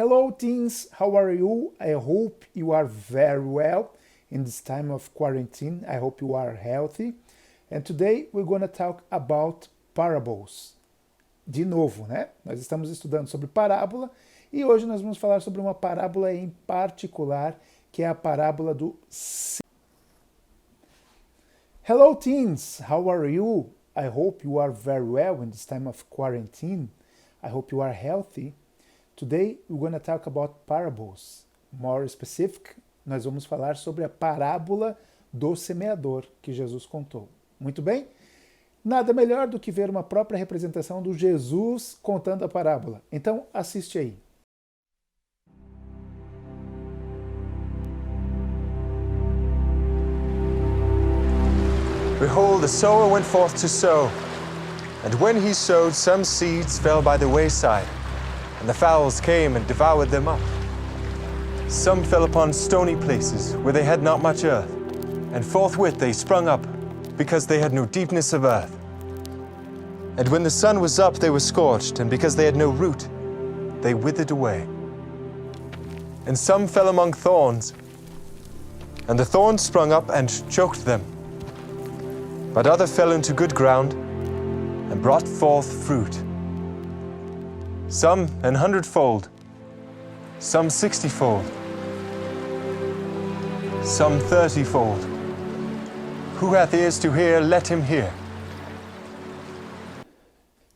Hello teens, how are you? I hope you are very well in this time of quarantine. I hope you are healthy. And today we're going to talk about parables. De novo, né? Nós estamos estudando sobre parábola e hoje nós vamos falar sobre uma parábola em particular, que é a parábola do... Hello teens, how are you? I hope you are very well in this time of quarantine. I hope you are healthy. Today we're going to talk about parables. More specific, nós vamos falar sobre a parábola do semeador que Jesus contou. Muito bem? Nada melhor do que ver uma própria representação do Jesus contando a parábola. Então, assiste aí. Behold, the sower went forth to sow. And when he sowed, some seeds fell by the wayside, and the fowls came and devoured them up. Some fell upon stony places, where they had not much earth, and forthwith they sprung up, because they had no deepness of earth. And when the sun was up, they were scorched, and because they had no root, they withered away. And some fell among thorns, and the thorns sprung up and choked them. But other fell into good ground, and brought forth fruit. Some 100-fold, some 60-fold, some 30-fold. Who hath ears to hear, let him hear.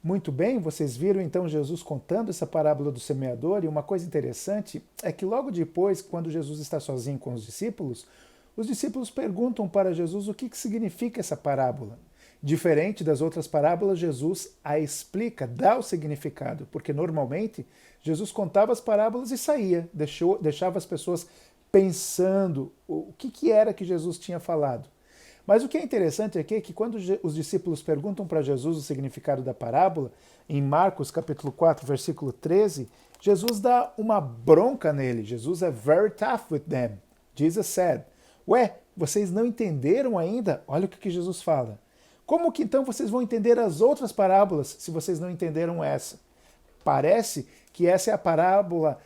Muito bem, vocês viram então Jesus contando essa parábola do semeador, e uma coisa interessante é que logo depois, quando Jesus está sozinho com os discípulos perguntam para Jesus o que significa essa parábola. Diferente das outras parábolas, Jesus a explica, dá o significado, porque normalmente Jesus contava as parábolas e saía, deixava as pessoas pensando o que era que Jesus tinha falado. Mas o que é interessante aqui é que quando os discípulos perguntam para Jesus o significado da parábola, em Marcos capítulo 4, versículo 13, Jesus dá uma bronca nele. Jesus é very tough with them. Jesus said, ué, vocês não entenderam ainda? Olha o que Jesus fala. Como que então vocês vão entender as outras parábolas se vocês não entenderam essa? Parece que essa é a parábola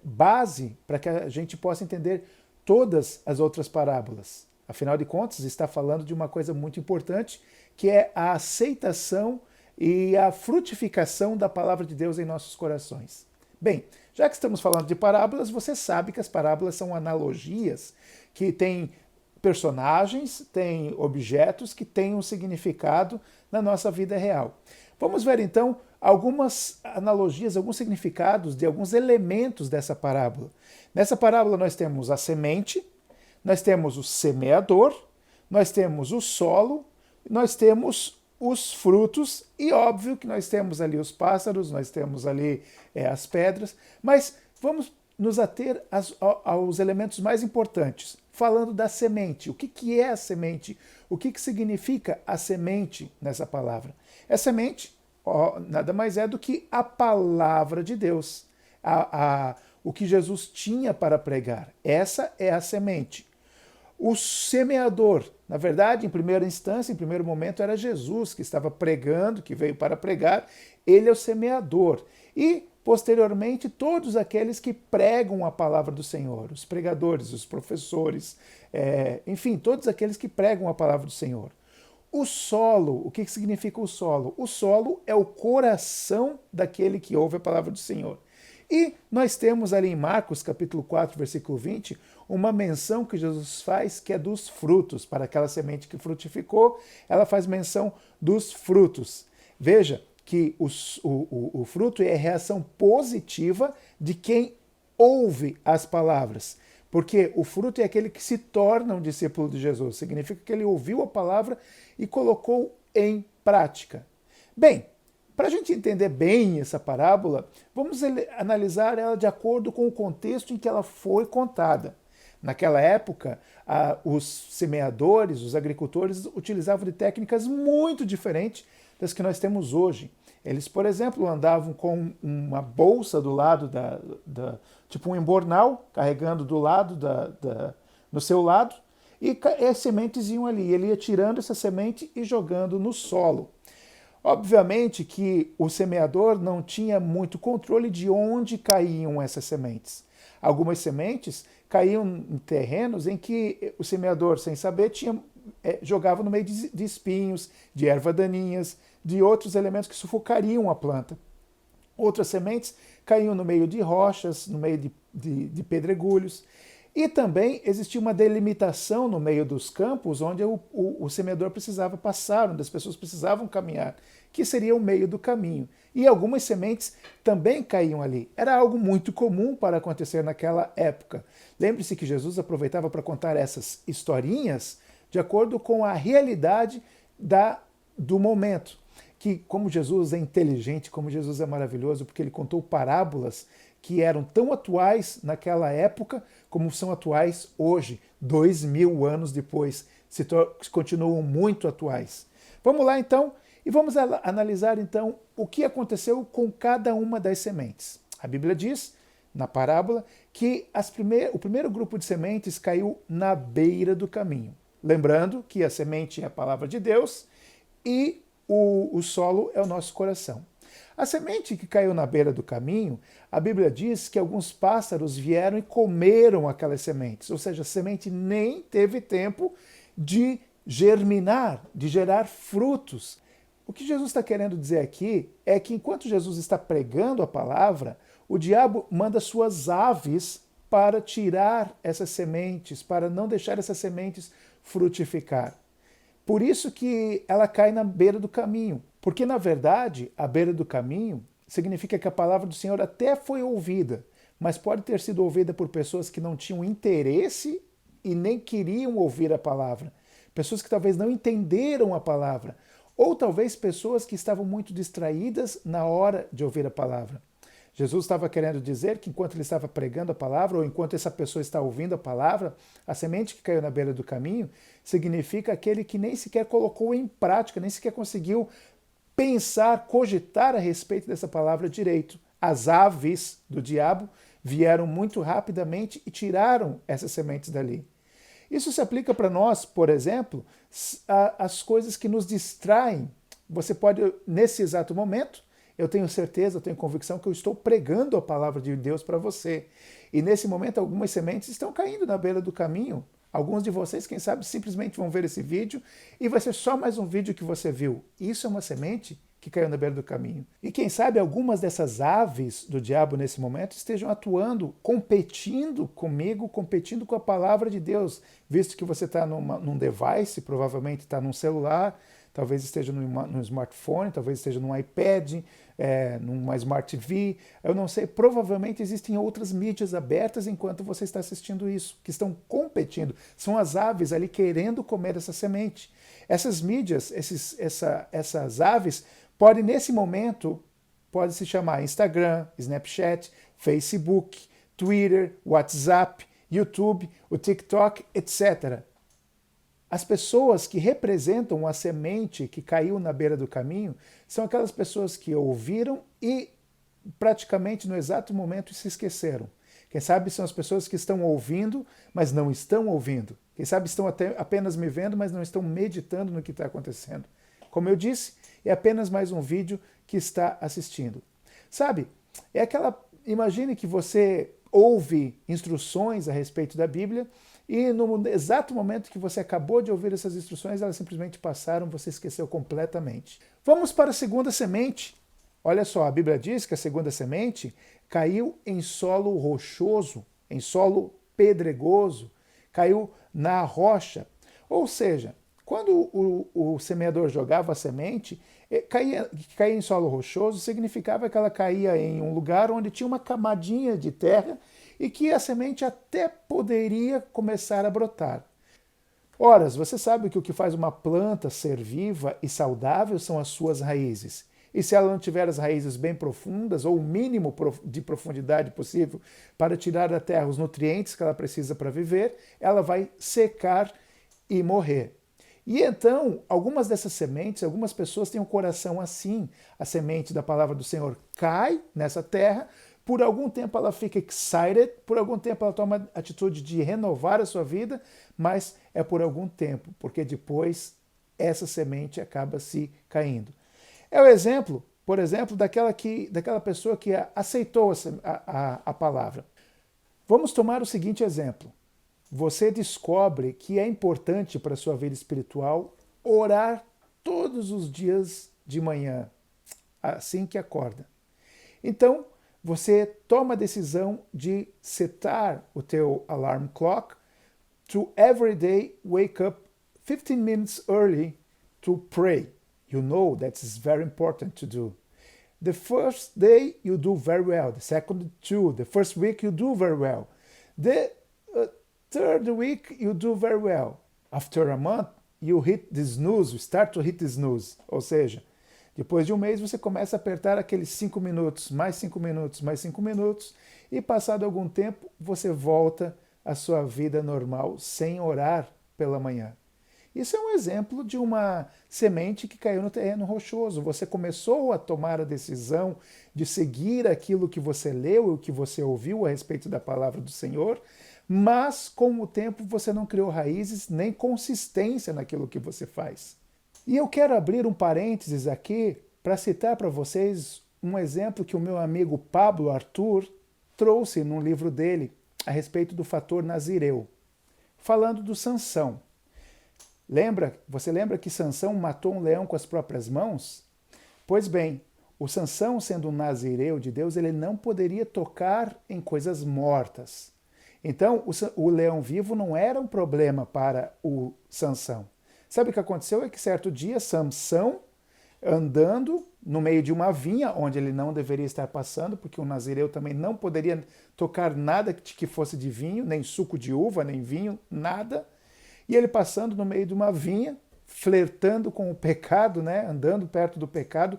base para que a gente possa entender todas as outras parábolas. Afinal de contas, está falando de uma coisa muito importante, que é a aceitação e a frutificação da palavra de Deus em nossos corações. Bem, já que estamos falando de parábolas, você sabe que as parábolas são analogias que têm personagens, têm objetos que têm um significado na nossa vida real. Vamos ver então algumas analogias, alguns significados de alguns elementos dessa parábola. Nessa parábola nós temos a semente, nós temos o semeador, nós temos o solo, nós temos os frutos e óbvio que nós temos ali os pássaros, nós temos ali as pedras, mas vamos nos ater aos elementos mais importantes, falando da semente. O que é a semente? O que significa a semente nessa palavra? A semente nada mais é do que a palavra de Deus, o que Jesus tinha para pregar. Essa é a semente. O semeador, na verdade, em primeira instância, em primeiro momento, era Jesus que estava pregando, que veio para pregar. Ele é o semeador. E, posteriormente, todos aqueles que pregam a palavra do Senhor, os pregadores, os professores, enfim, todos aqueles que pregam a palavra do Senhor. O solo, o que significa o solo? O solo é o coração daquele que ouve a palavra do Senhor. E nós temos ali em Marcos, capítulo 4, versículo 20, uma menção que Jesus faz, que é dos frutos. Para aquela semente que frutificou, ela faz menção dos frutos. Veja que o fruto é a reação positiva de quem ouve as palavras. Porque o fruto é aquele que se torna um discípulo de Jesus. Significa que ele ouviu a palavra e colocou em prática. Bem, para a gente entender bem essa parábola, vamos analisar ela de acordo com o contexto em que ela foi contada. Naquela época, os semeadores, os agricultores utilizavam de técnicas muito diferentes das que nós temos hoje. Eles, por exemplo, andavam com uma bolsa do lado tipo um embornal, carregando do lado no seu lado, e as sementes iam ali. Ele ia tirando essa semente e jogando no solo. Obviamente que o semeador não tinha muito controle de onde caíam essas sementes. Algumas sementes caíam em terrenos em que o semeador, sem saber, jogava no meio de espinhos, de ervas daninhas, de outros elementos que sufocariam a planta. Outras sementes caíam no meio de rochas, no meio de pedregulhos. E também existia uma delimitação no meio dos campos onde o semeador precisava passar, onde as pessoas precisavam caminhar, que seria o meio do caminho. E algumas sementes também caíam ali. Era algo muito comum para acontecer naquela época. Lembre-se que Jesus aproveitava para contar essas historinhas de acordo com a realidade do momento. Que como Jesus é inteligente, como Jesus é maravilhoso, porque ele contou parábolas que eram tão atuais naquela época como são atuais hoje, 2000 anos depois, continuam muito atuais. Vamos lá então e vamos analisar então o que aconteceu com cada uma das sementes. A Bíblia diz, na parábola, que o primeiro grupo de sementes caiu na beira do caminho. Lembrando que a semente é a palavra de Deus e o solo é o nosso coração. A semente que caiu na beira do caminho, a Bíblia diz que alguns pássaros vieram e comeram aquelas sementes, ou seja, a semente nem teve tempo de germinar, de gerar frutos. O que Jesus está querendo dizer aqui é que enquanto Jesus está pregando a palavra, o diabo manda suas aves para tirar essas sementes, para não deixar essas sementes frutificar. Por isso que ela cai na beira do caminho. Porque, na verdade, a beira do caminho significa que a palavra do Senhor até foi ouvida, mas pode ter sido ouvida por pessoas que não tinham interesse e nem queriam ouvir a palavra. Pessoas que talvez não entenderam a palavra. Ou talvez pessoas que estavam muito distraídas na hora de ouvir a palavra. Jesus estava querendo dizer que enquanto ele estava pregando a palavra, ou enquanto essa pessoa está ouvindo a palavra, a semente que caiu na beira do caminho significa aquele que nem sequer colocou em prática, nem sequer conseguiu pensar, cogitar a respeito dessa palavra direito. As aves do diabo vieram muito rapidamente e tiraram essas sementes dali. Isso se aplica para nós, por exemplo, as coisas que nos distraem. Você pode, nesse exato momento, eu tenho certeza, eu tenho convicção que eu estou pregando a palavra de Deus para você. E nesse momento algumas sementes estão caindo na beira do caminho. Alguns de vocês, quem sabe, simplesmente vão ver esse vídeo e vai ser só mais um vídeo que você viu. Isso é uma semente que caiu na beira do caminho. E quem sabe algumas dessas aves do diabo nesse momento estejam atuando, competindo comigo, competindo com a palavra de Deus, visto que você está num device, provavelmente está num celular, talvez esteja num smartphone, talvez esteja num iPad, numa Smart TV, eu não sei, provavelmente existem outras mídias abertas enquanto você está assistindo isso, que estão competindo, são as aves ali querendo comer essa semente. Essas mídias, essas aves, podem nesse momento, pode se chamar Instagram, Snapchat, Facebook, Twitter, WhatsApp, YouTube, o TikTok, etc. As pessoas que representam a semente que caiu na beira do caminho são aquelas pessoas que ouviram e praticamente no exato momento se esqueceram. Quem sabe são as pessoas que estão ouvindo, mas não estão ouvindo. Quem sabe estão apenas me vendo, mas não estão meditando no que está acontecendo. Como eu disse, é apenas mais um vídeo que está assistindo. Sabe, imagine que você ouve instruções a respeito da Bíblia e no exato momento que você acabou de ouvir essas instruções, elas simplesmente passaram, você esqueceu completamente. Vamos para a segunda semente. Olha só, a Bíblia diz que a segunda semente caiu em solo rochoso, em solo pedregoso, caiu na rocha. Ou seja, quando o semeador jogava a semente, cair em solo rochoso significava que ela caía em um lugar onde tinha uma camadinha de terra e que a semente até poderia começar a brotar. Ora, você sabe que o que faz uma planta ser viva e saudável são as suas raízes. E se ela não tiver as raízes bem profundas, ou o mínimo de profundidade possível para tirar da terra os nutrientes que ela precisa para viver, ela vai secar e morrer. E então, algumas dessas sementes, algumas pessoas têm um coração assim. A semente da palavra do Senhor cai nessa terra, por algum tempo ela fica excited, por algum tempo ela toma a atitude de renovar a sua vida, mas é por algum tempo, porque depois essa semente acaba se caindo. É o exemplo, por exemplo, daquela pessoa que aceitou a palavra. Vamos tomar o seguinte exemplo. Você descobre que é importante para a sua vida espiritual orar todos os dias de manhã, assim que acorda. Então, você toma a decisão de setar o teu alarm clock to every day wake up 15 minutes early to pray. You know that is very important to do. The first day you do very well. The second two. The first week you do very well. The third week you do very well. After a month you hit the snooze. You start to hit the snooze. Ou seja, depois de um mês você começa a apertar aqueles 5 minutos, mais 5 minutos, mais 5 minutos, e passado algum tempo você volta à sua vida normal sem orar pela manhã. Isso é um exemplo de uma semente que caiu no terreno rochoso. Você começou a tomar a decisão de seguir aquilo que você leu e o que você ouviu a respeito da palavra do Senhor, mas com o tempo você não criou raízes nem consistência naquilo que você faz. E eu quero abrir um parênteses aqui para citar para vocês um exemplo que o meu amigo Pablo Arthur trouxe num livro dele a respeito do fator nazireu, falando do Sansão. Você lembra que Sansão matou um leão com as próprias mãos? Pois bem, o Sansão, sendo um nazireu de Deus, ele não poderia tocar em coisas mortas. Então, o leão vivo não era um problema para o Sansão. Sabe o que aconteceu? É que certo dia, Sansão, andando no meio de uma vinha, onde ele não deveria estar passando, porque o nazireu também não poderia tocar nada que fosse de vinho, nem suco de uva, nem vinho, nada. E ele passando no meio de uma vinha, flertando com o pecado, né? Andando perto do pecado,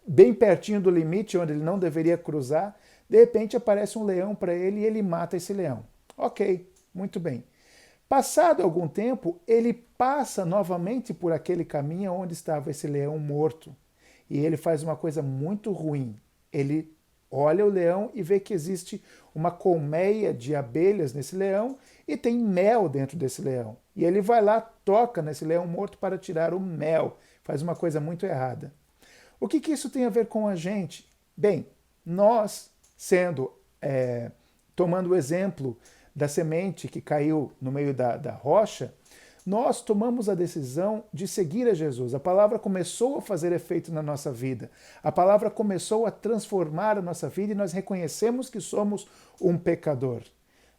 bem pertinho do limite onde ele não deveria cruzar, de repente aparece um leão para ele e ele mata esse leão. Ok, muito bem. Passado algum tempo, ele passa novamente por aquele caminho onde estava esse leão morto. E ele faz uma coisa muito ruim. Ele olha o leão e vê que existe uma colmeia de abelhas nesse leão e tem mel dentro desse leão. E ele vai lá, toca nesse leão morto para tirar o mel. Faz uma coisa muito errada. O que isso tem a ver com a gente? Bem, nós, tomando o exemplo da semente que caiu no meio da rocha, nós tomamos a decisão de seguir a Jesus. A palavra começou a fazer efeito na nossa vida. A palavra começou a transformar a nossa vida e nós reconhecemos que somos um pecador.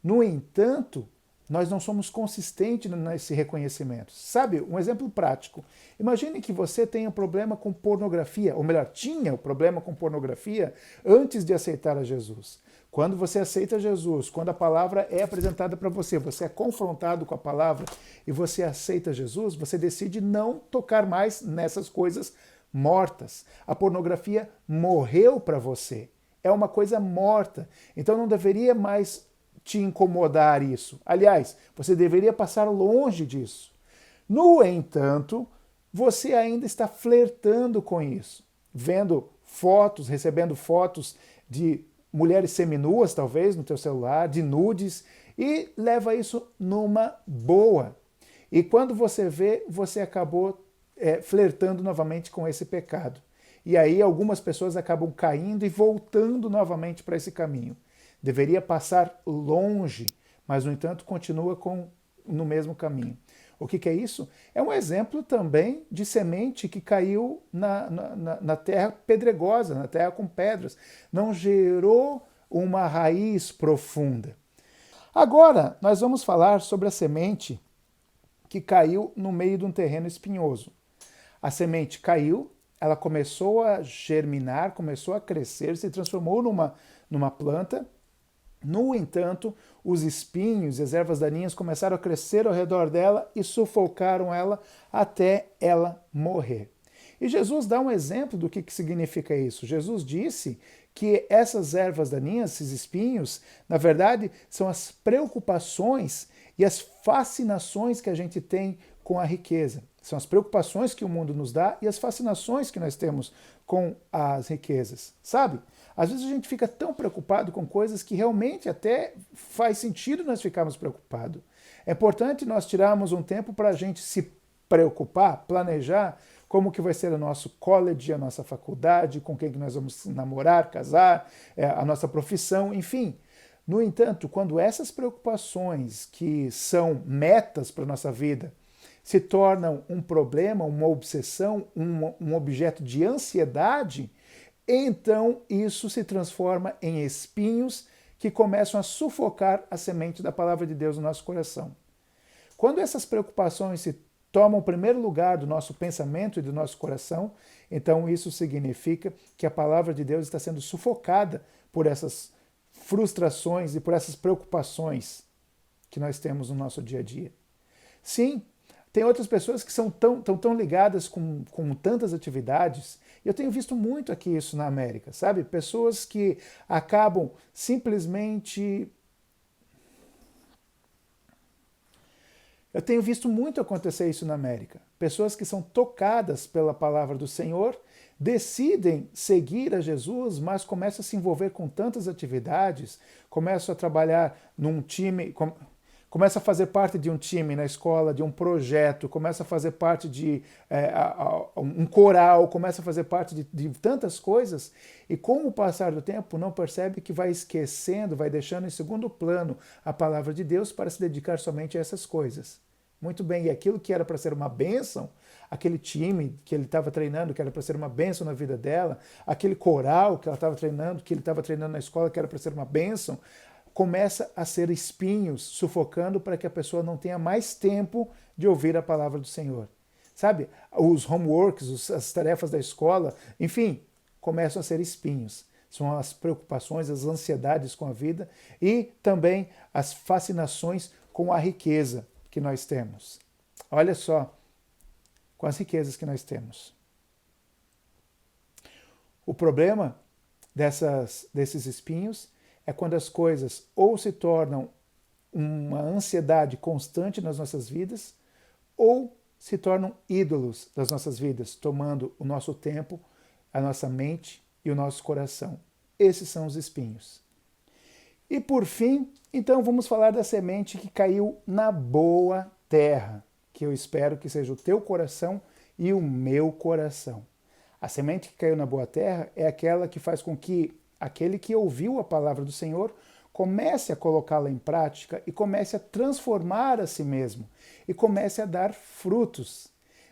No entanto, nós não somos consistentes nesse reconhecimento. Sabe, um exemplo prático. Imagine que você tenha um problema com pornografia, ou melhor, tinha o problema com pornografia antes de aceitar a Jesus. Quando você aceita Jesus, quando a palavra é apresentada para você, você é confrontado com a palavra e você aceita Jesus, você decide não tocar mais nessas coisas mortas. A pornografia morreu para você. É uma coisa morta. Então não deveria mais te incomodar isso. Aliás, você deveria passar longe disso. No entanto, você ainda está flertando com isso, vendo fotos, recebendo fotos de mulheres seminuas, talvez, no teu celular, de nudes, e leva isso numa boa. E quando você vê, você acabou flertando novamente com esse pecado. E aí algumas pessoas acabam caindo e voltando novamente para esse caminho. Deveria passar longe, mas, no entanto, continua no mesmo caminho. O que é isso? É um exemplo também de semente que caiu na terra pedregosa, na terra com pedras. Não gerou uma raiz profunda. Agora, nós vamos falar sobre a semente que caiu no meio de um terreno espinhoso. A semente caiu, ela começou a germinar, começou a crescer, se transformou numa planta. No entanto, os espinhos e as ervas daninhas começaram a crescer ao redor dela e sufocaram ela até ela morrer. E Jesus dá um exemplo do que significa isso. Jesus disse que essas ervas daninhas, esses espinhos, na verdade, são as preocupações e as fascinações que a gente tem com a riqueza. São as preocupações que o mundo nos dá e as fascinações que nós temos com as riquezas. Sabe? Às vezes a gente fica tão preocupado com coisas que realmente até faz sentido nós ficarmos preocupados. É importante nós tirarmos um tempo para a gente se preocupar, planejar como que vai ser o nosso college, a nossa faculdade, com quem que nós vamos namorar, casar, a nossa profissão, enfim. No entanto, quando essas preocupações que são metas para a nossa vida se tornam um problema, uma obsessão, um objeto de ansiedade, então isso se transforma em espinhos que começam a sufocar a semente da palavra de Deus no nosso coração. Quando essas preocupações se tomam o primeiro lugar do nosso pensamento e do nosso coração, então isso significa que a palavra de Deus está sendo sufocada por essas frustrações e por essas preocupações que nós temos no nosso dia a dia. Sim, tem outras pessoas que são tão ligadas com tantas atividades. Eu tenho visto muito aqui isso na América, sabe? Pessoas que acabam simplesmente... Eu tenho visto muito acontecer isso na América. Pessoas que são tocadas pela palavra do Senhor, decidem seguir a Jesus, mas começam a se envolver com tantas atividades, começam a trabalhar num time... Começa a fazer parte de um time na escola, de um projeto, começa a fazer parte de um coral, começa a fazer parte de tantas coisas, e com o passar do tempo não percebe que vai esquecendo, vai deixando em segundo plano a palavra de Deus para se dedicar somente a essas coisas. Muito bem, e aquilo que era para ser uma bênção, aquele time que ele estava treinando, que era para ser uma bênção na vida dela, aquele coral que ela estava treinando, que ele estava treinando na escola, que era para ser uma bênção, começa a ser espinhos, sufocando para que a pessoa não tenha mais tempo de ouvir a palavra do Senhor. Sabe? Os homeworks, as tarefas da escola, enfim, começam a ser espinhos. São as preocupações, as ansiedades com a vida e também as fascinações com a riqueza que nós temos. Olha só, com as riquezas que nós temos. O problema desses espinhos é quando as coisas ou se tornam uma ansiedade constante nas nossas vidas, ou se tornam ídolos das nossas vidas, tomando o nosso tempo, a nossa mente e o nosso coração. Esses são os espinhos. E por fim, então vamos falar da semente que caiu na boa terra, que eu espero que seja o teu coração e o meu coração. A semente que caiu na boa terra é aquela que faz com que aquele que ouviu a palavra do Senhor comece a colocá-la em prática e comece a transformar a si mesmo e comece a dar frutos.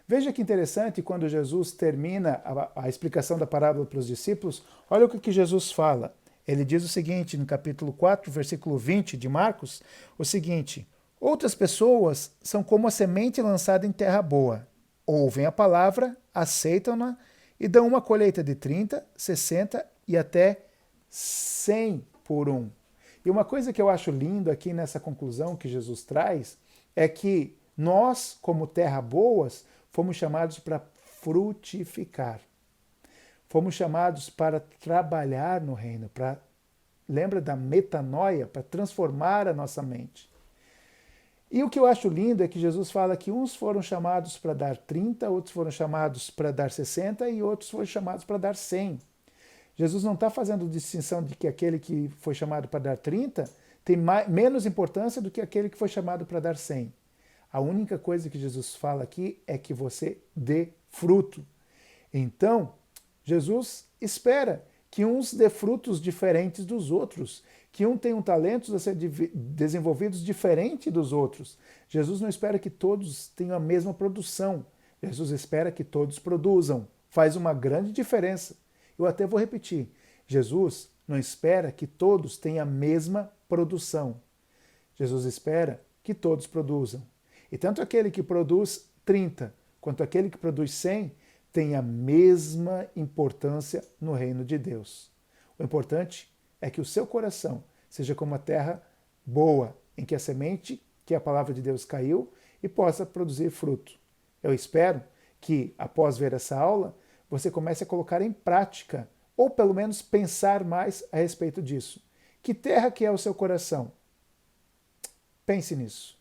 Veja que interessante, quando Jesus termina a explicação da parábola para os discípulos, olha o que Jesus fala. Ele diz o seguinte, no capítulo 4, versículo 20 de Marcos, o seguinte: outras pessoas são como a semente lançada em terra boa. Ouvem a palavra, aceitam-na e dão uma colheita de 30, 60 e até 100 por um. E uma coisa que eu acho lindo aqui nessa conclusão que Jesus traz é que nós, como terra boas, fomos chamados para frutificar. Fomos chamados para trabalhar no reino, lembra da metanoia, para transformar a nossa mente. E o que eu acho lindo é que Jesus fala que uns foram chamados para dar 30, outros foram chamados para dar 60 e outros foram chamados para dar 100. Jesus não está fazendo distinção de que aquele que foi chamado para dar 30 tem menos importância do que aquele que foi chamado para dar 100. A única coisa que Jesus fala aqui é que você dê fruto. Então, Jesus espera que uns dê frutos diferentes dos outros, que um tenha talentos a ser desenvolvidos diferente dos outros. Jesus não espera que todos tenham a mesma produção. Jesus espera que todos produzam. Faz uma grande diferença. Eu até vou repetir. Jesus não espera que todos tenham a mesma produção. Jesus espera que todos produzam. E tanto aquele que produz 30 quanto aquele que produz 100 tem a mesma importância no reino de Deus. O importante é que o seu coração seja como a terra boa, em que a semente, que é a palavra de Deus, caiu e possa produzir fruto. Eu espero que, após ver essa aula, você comece a colocar em prática, ou pelo menos pensar mais a respeito disso. Que terra que é o seu coração? Pense nisso.